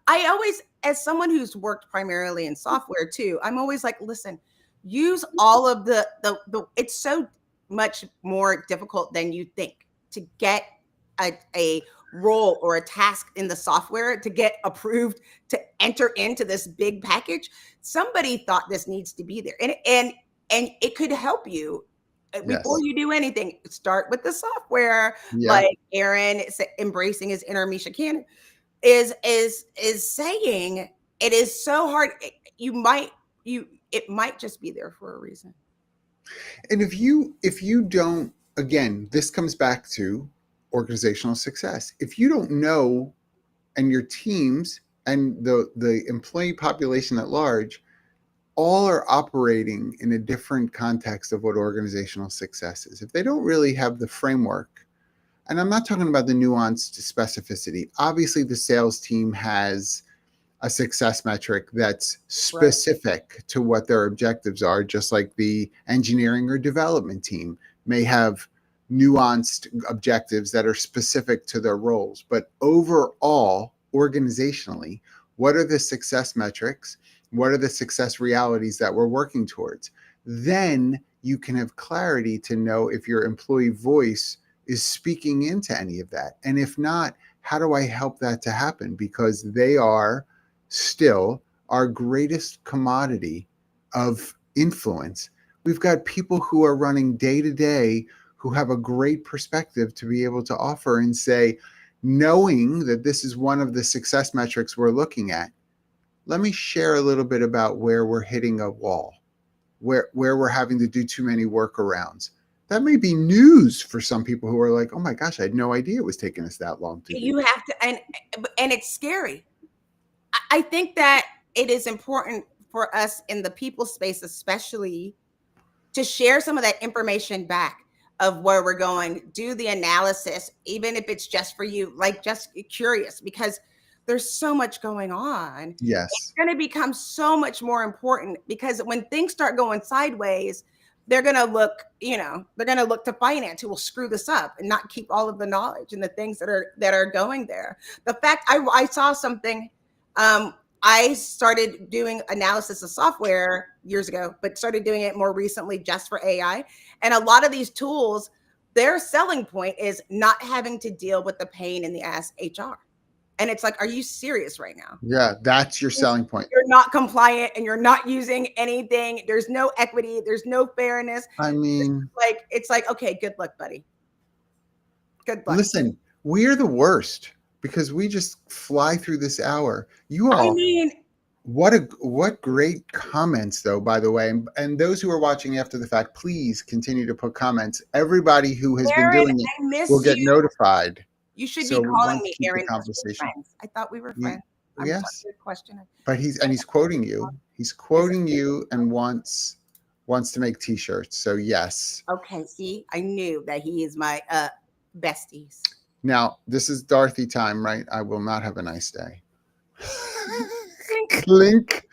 I always, as someone who's worked primarily in software too, I'm always like, listen, use all of the it's so much more difficult than you think to get a role or a task in the software to get approved to enter into this big package. Somebody thought this needs to be there. And it could help you. Before Yes. you do anything, start with the software, Yeah. like Aaron is embracing his inner Misha Cannon is saying. It is so hard. It might just be there for a reason. And if you don't, again, this comes back to organizational success. If you don't know, and your teams and the employee population at large all are operating in a different context of what organizational success is. If they don't really have the framework, and I'm not talking about the nuanced specificity. Obviously, the sales team has a success metric that's Right. specific to what their objectives are, just like the engineering or development team may have nuanced objectives that are specific to their roles. But overall, organizationally, what are the success metrics? What are the success realities that we're working towards? Then you can have clarity to know if your employee voice is speaking into any of that. And if not, how do I help that to happen? Because they are still our greatest commodity of influence. We've got people who are running day to day who have a great perspective to be able to offer and say, knowing that this is one of the success metrics we're looking at, let me share a little bit about where we're hitting a wall, where we're having to do too many workarounds. That may be news for some people who are like, oh my gosh, I had no idea it was taking us that long to do You that. have to, and it's scary. I think that it is important for us in the people space, especially, to share some of that information back of where we're going, do the analysis, even if it's just for you, like just curious, because there's so much going on. It's Yes. going to become so much more important because when things start going sideways, they're going to look, they're going to look to finance who will screw this up and not keep all of the knowledge and the things that are going there. The fact I saw something, I started doing analysis of software years ago, but started doing it more recently just for AI. And a lot of these tools, their selling point is not having to deal with the pain in the ass HR. And it's like, are you serious right now? Yeah, that's your selling point. You're not compliant and you're not using anything. There's no equity. There's no fairness. I mean, It's like, okay, good luck, buddy. Good luck. listen, we're the worst because we just fly through this hour. You I all, mean, what great comments though, by the way. And those who are watching after the fact, please continue to put comments. Everybody who has been Aaron, doing it I miss will get you. notified. You should So be we calling want to me keep the Aaron because we're conversation. friends. I thought we were You- friends. I'm yes, sorry, good question. but he's quoting you. He's quoting you and wants to make t-shirts. So yes. Okay, see, I knew that he is my besties. Now, this is Dorothy time, right? I will not have a nice day. Clink.